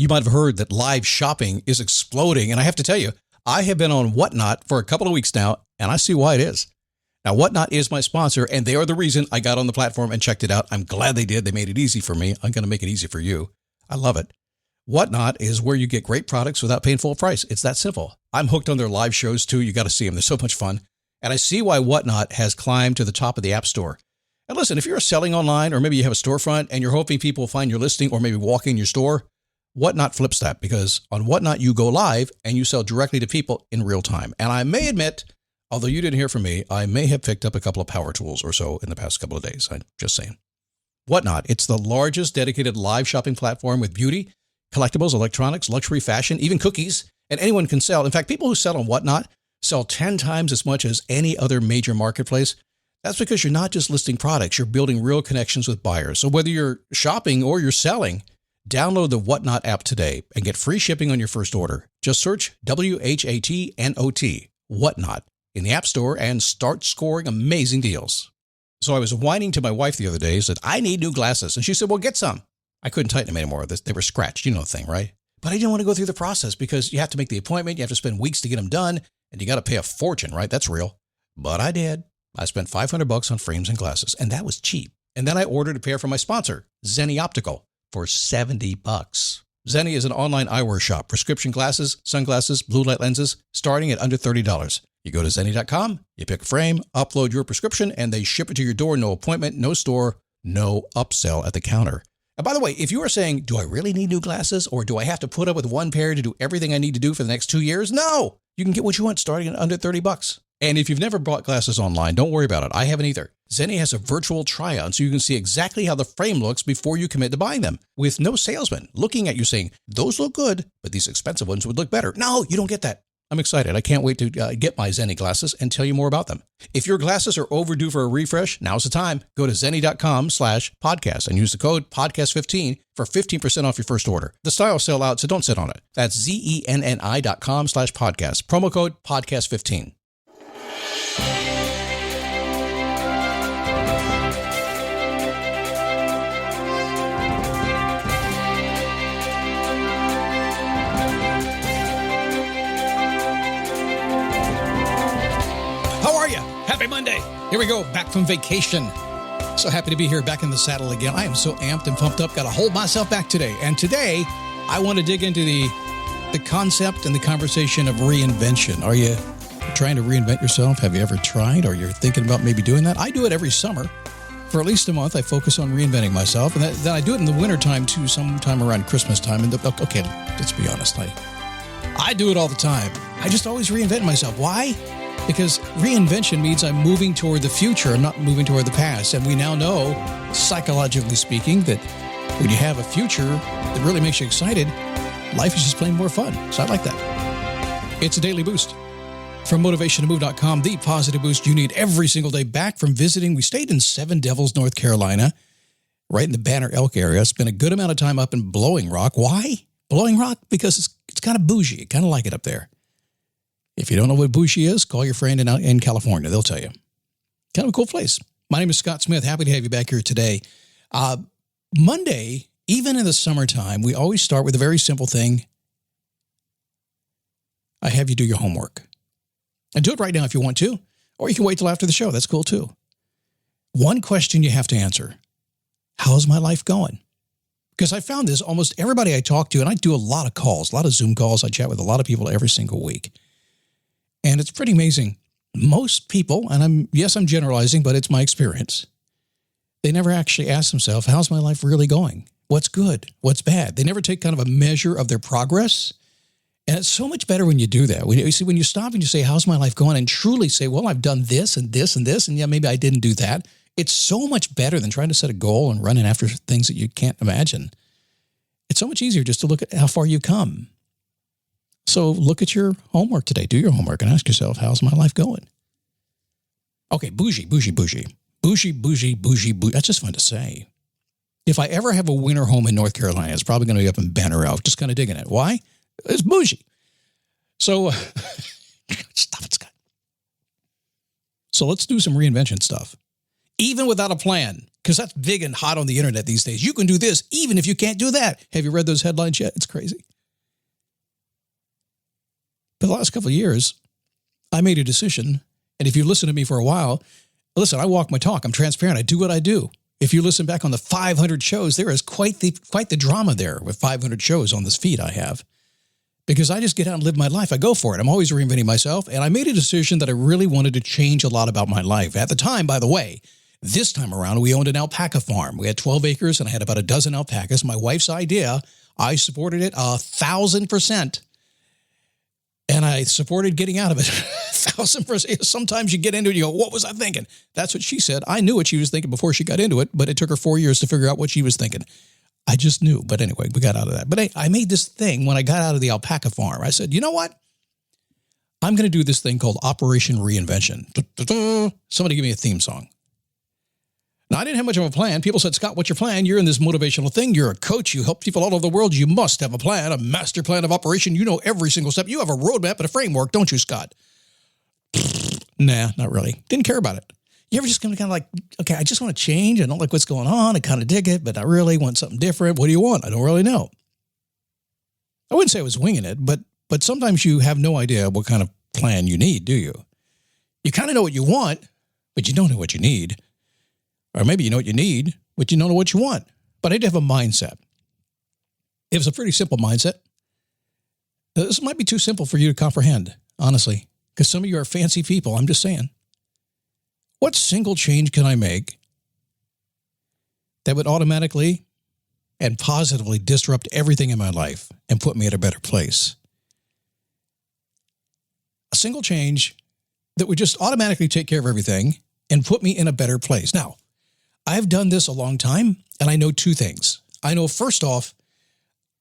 You might have heard that live shopping is exploding. And I have to tell you, I have been on Whatnot for a couple of weeks now, and I see why it is. Now, Whatnot is my sponsor, and they are the reason I got on the platform and checked it out. I'm glad they did. They made it easy for me. I'm going to make it easy for you. I love it. Whatnot is where you get great products without paying full price. It's that simple. I'm hooked on their live shows, too. You got to see them. They're so much fun. And I see why Whatnot has climbed to the top of the App Store. And listen, if you're selling online, or maybe you have a storefront and you're hoping people will find your listing or maybe walk in your store, Whatnot flips that, because on Whatnot, you go live and you sell directly to people in real time. And I may admit, although you didn't hear from me, I may have picked up a couple of power tools or so in the past couple of days. I'm just saying. Whatnot, it's the largest dedicated live shopping platform with beauty, collectibles, electronics, luxury, fashion, even cookies, and anyone can sell. In fact, people who sell on Whatnot sell 10 times as much as any other major marketplace. That's because you're not just listing products, you're building real connections with buyers. So whether you're shopping or you're selling, download the Whatnot app today and get free shipping on your first order. Just search WHATNOT, Whatnot, in the App Store and start scoring amazing deals. So I was whining to my wife the other day, said, I need new glasses. And she said, well, get some. I couldn't tighten them anymore. They were scratched. You know the thing, right? But I didn't want to go through the process because you have to make the appointment. You have to spend weeks to get them done. And you got to pay a fortune, right? That's real. But I did. I spent $500 on frames and glasses, and that was cheap. And then I ordered a pair from my sponsor, Zenni Optical, for $70. Zenni is an online eyewear shop, prescription glasses, sunglasses, blue light lenses, starting at under $30. You go to Zenni.com, you pick a frame, upload your prescription, and they ship it to your door. No appointment, no store, no upsell at the counter. And by the way, if you are saying, do I really need new glasses, or do I have to put up with one pair to do everything I need to do for the next 2 years? No, you can get what you want starting at under $30. And if you've never bought glasses online, don't worry about it. I haven't either. Zenni has a virtual try-on so you can see exactly how the frame looks before you commit to buying them, with no salesman looking at you saying, those look good, but these expensive ones would look better. No, you don't get that. I'm excited. I can't wait to get my Zenni glasses and tell you more about them. If your glasses are overdue for a refresh, now's the time. Go to Zenni.com/podcast and use the code podcast15 for 15% off your first order. The styles sell out, so don't sit on it. That's ZENNI.com/podcast. Promo code podcast15. Happy Monday. Here we go. Back from vacation. So happy to be here back in the saddle again. I am so amped and pumped up. Got to hold myself back today. And today, I want to dig into the concept and the conversation of reinvention. Are you trying to reinvent yourself? Have you ever tried, or you're thinking about maybe doing that? I do it every summer. For at least a month, I focus on reinventing myself. And then I do it in the wintertime, too, sometime around Christmas time. And okay, let's be honest. I do it all the time. I just always reinvent myself. Why? Because reinvention means I'm moving toward the future. I'm not moving toward the past. And we now know, psychologically speaking, that when you have a future that really makes you excited, life is just plain more fun. So I like that. It's a daily boost from motivationtomove.com, the positive boost you need every single day. Back from visiting, we stayed in Seven Devils, North Carolina, right in the Banner Elk area. Spent a good amount of time up in Blowing Rock. Why? Blowing Rock? Because it's kind of bougie. Kind of like it up there. If you don't know what bougie is, call your friend in California. They'll tell you. Kind of a cool place. My name is Scott Smith. Happy to have you back here today. Monday, even in the summertime, we always start with a very simple thing. I have you do your homework. And do it right now if you want to, or you can wait till after the show. That's cool too. One question you have to answer. How's my life going? Because I found this, almost everybody I talk to, and I do a lot of calls, a lot of Zoom calls. I chat with a lot of people every single week. And it's pretty amazing. Most people, and I'm generalizing, but it's my experience, they never actually ask themselves, how's my life really going? What's good? What's bad? They never take kind of a measure of their progress. And it's so much better when you do that. When you stop and you say, how's my life going? And truly say, well, I've done this and this and this, and yeah, maybe I didn't do that. It's so much better than trying to set a goal and running after things that you can't imagine. It's so much easier just to look at how far you've come. So look at your homework today. Do your homework and ask yourself, how's my life going? Okay, bougie. Bougie. That's just fun to say. If I ever have a winter home in North Carolina, it's probably going to be up in Banner Elk, just kind of digging it. Why? It's bougie. So, stop it, Scott. So let's do some reinvention stuff. even without a plan, because that's big and hot on the internet these days. You can do this even if you can't do that. Have you read those headlines yet? It's crazy. But the last couple of years, I made a decision. And if you listen to me for a while, listen, I walk my talk. I'm transparent. I do what I do. If you listen back on the 500 shows, there is quite the drama there with 500 shows on this feed I have. Because I just get out and live my life. I go for it. I'm always reinventing myself. And I made a decision that I really wanted to change a lot about my life. At the time, by the way, this time around, we owned an alpaca farm. We had 12 acres and I had about a dozen alpacas. My wife's idea, I supported it 1,000%. And I supported getting out of it 1,000%. Sometimes you get into it, you go, what was I thinking? That's what she said. I knew what she was thinking before she got into it, but it took her 4 years to figure out what she was thinking. I just knew. But anyway, we got out of that. But I made this thing when I got out of the alpaca farm. I said, you know what? I'm going to do this thing called Operation Reinvention. Somebody give me a theme song. Now, I didn't have much of a plan. People said, Scott, what's your plan? You're in this motivational thing. You're a coach. You help people all over the world. You must have a plan, a master plan of operation. You know every single step. You have a roadmap and a framework, don't you, Scott? Nah, not really. Didn't care about it. You ever just kind of like, okay, I just want to change. I don't like what's going on. I kind of dig it, but I really want something different. What do you want? I don't really know. I wouldn't say I was winging it, but sometimes you have no idea what kind of plan you need, do you? You kind of know what you want, but you don't know what you need. Or maybe you know what you need, but you don't know what you want. But I did have a mindset. It was a pretty simple mindset. This might be too simple for you to comprehend, honestly, because some of you are fancy people. I'm just saying. What single change can I make that would automatically and positively disrupt everything in my life and put me at a better place? A single change that would just automatically take care of everything and put me in a better place. Now, I've done this a long time, and I know two things. I know, first off,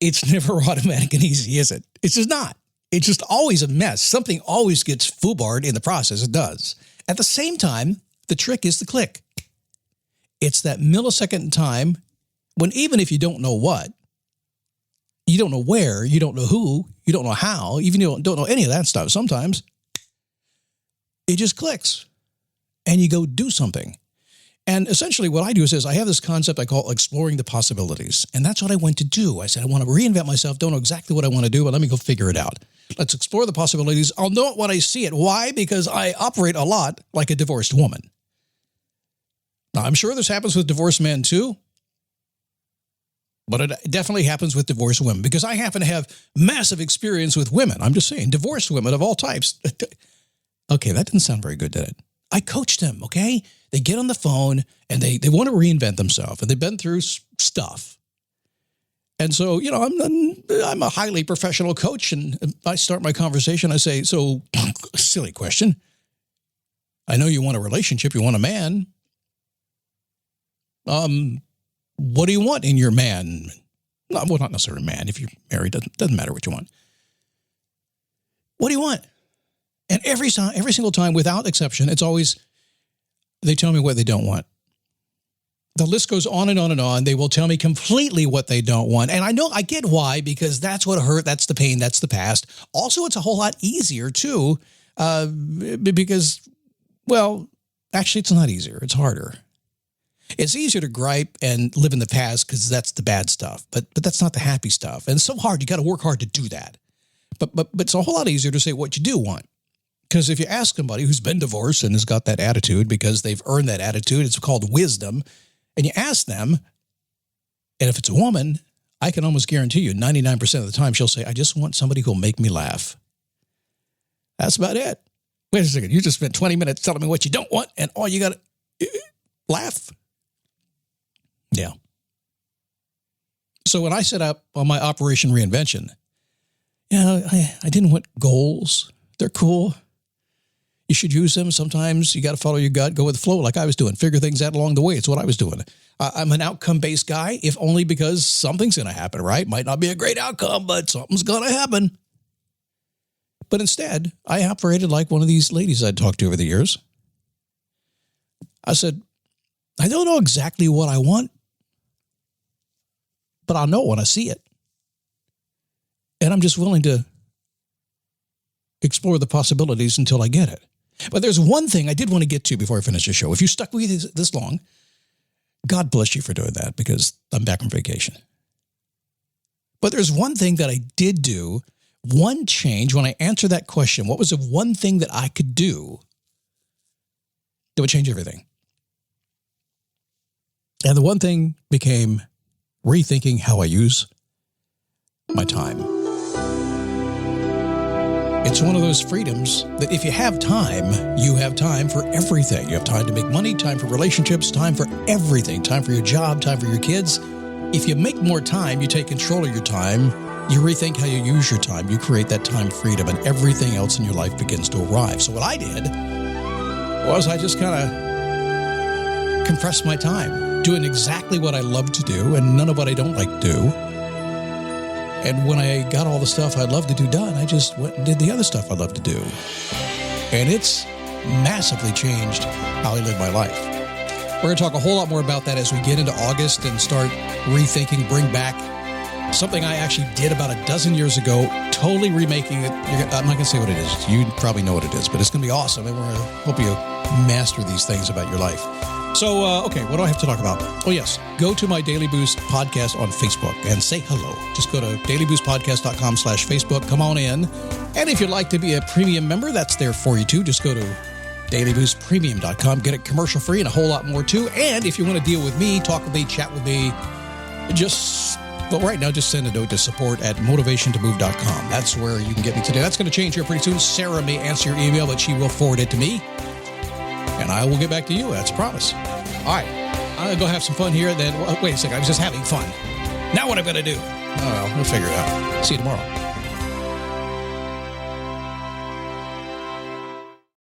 it's never automatic and easy, is it? It's just not. It's just always a mess. Something always gets foobarred in the process. It does. At the same time, the trick is the click. It's that millisecond in time when even if you don't know what, you don't know where, you don't know who, you don't know how, even you don't know any of that stuff, sometimes it just clicks and you go do something. And essentially what I do is I have this concept I call exploring the possibilities. And that's what I went to do. I said, I want to reinvent myself, don't know exactly what I want to do, but let me go figure it out. Let's explore the possibilities. I'll know it when I see it. Why? Because I operate a lot like a divorced woman. Now, I'm sure this happens with divorced men too, but it definitely happens with divorced women because I happen to have massive experience with women. I'm just saying, divorced women of all types. Okay, that didn't sound very good, did it? I coach them, okay? They get on the phone and they want to reinvent themselves and they've been through stuff. And so, you know, I'm a highly professional coach and I start my conversation. I say, so silly question. I know you want a relationship. You want a man. What do you want in your man? No, well, not necessarily a man. If you're married, doesn't matter what you want. What do you want? And every single time, without exception, it's always, they tell me what they don't want. The list goes on and on and on. They will tell me completely what they don't want. And I know, I get why, because that's what hurt. That's the pain. That's the past. Also, it's a whole lot easier too, because, well, actually it's not easier. It's harder. It's easier to gripe and live in the past because that's the bad stuff, but that's not the happy stuff. And it's so hard. You got to work hard to do that. But it's a whole lot easier to say what you do want. Because if you ask somebody who's been divorced and has got that attitude because they've earned that attitude, it's called wisdom, and you ask them, and if it's a woman, I can almost guarantee you 99% of the time she'll say, I just want somebody who'll make me laugh. That's about it. Wait a second, you just spent 20 minutes telling me what you don't want, and all you got to laugh? Yeah. So when I set up on my Operation Reinvention, you know, I didn't want goals. They're cool. You should use them. Sometimes you got to follow your gut, go with the flow like I was doing, figure things out along the way. It's what I was doing. I'm an outcome-based guy, if only because something's going to happen, right? Might not be a great outcome, but something's going to happen. But instead, I operated like one of these ladies I'd talked to over the years. I said, I don't know exactly what I want, but I'll know when I see it. And I'm just willing to explore the possibilities until I get it. But there's one thing I did want to get to before I finish the show. If you stuck with me this long, God bless you for doing that, because I'm back on vacation. But there's one thing that I did do, one change when I answered that question. What was the one thing that I could do that would change everything? And the one thing became rethinking how I use my time. It's one of those freedoms that if you have time for everything. You have time to make money, time for relationships, time for everything, time for your job, time for your kids. If you make more time, you take control of your time, you rethink how you use your time, you create that time freedom, and everything else in your life begins to arrive. So what I did was I just kind of compressed my time, doing exactly what I love to do and none of what I don't like to do. And when I got all the stuff I love to do done, I just went and did the other stuff I love to do. And it's massively changed how I live my life. We're going to talk a whole lot more about that as we get into August and start rethinking, bring back something I actually did about a dozen years ago, totally remaking it. I'm not going to say what it is. You probably know what it is, but it's going to be awesome. And we're going to help you master these things about your life. So, okay, what do I have to talk about? Oh, yes. Go to my Daily Boost podcast on Facebook and say hello. Just go to dailyboostpodcast.com/Facebook. Come on in. And if you'd like to be a premium member, that's there for you too. Just go to dailyboostpremium.com. Get it commercial free and a whole lot more too. And if you want to deal with me, talk with me, chat with me, but right now, just send a note to support@motivationtomove.com. That's where you can get me today. That's going to change here pretty soon. Sarah may answer your email, but she will forward it to me. And I will get back to you. That's a promise. All right. I'm going to go have some fun here. Then, wait a second. I was just having fun. Now what I'm going to do? Oh, well, we'll figure it out. See you tomorrow.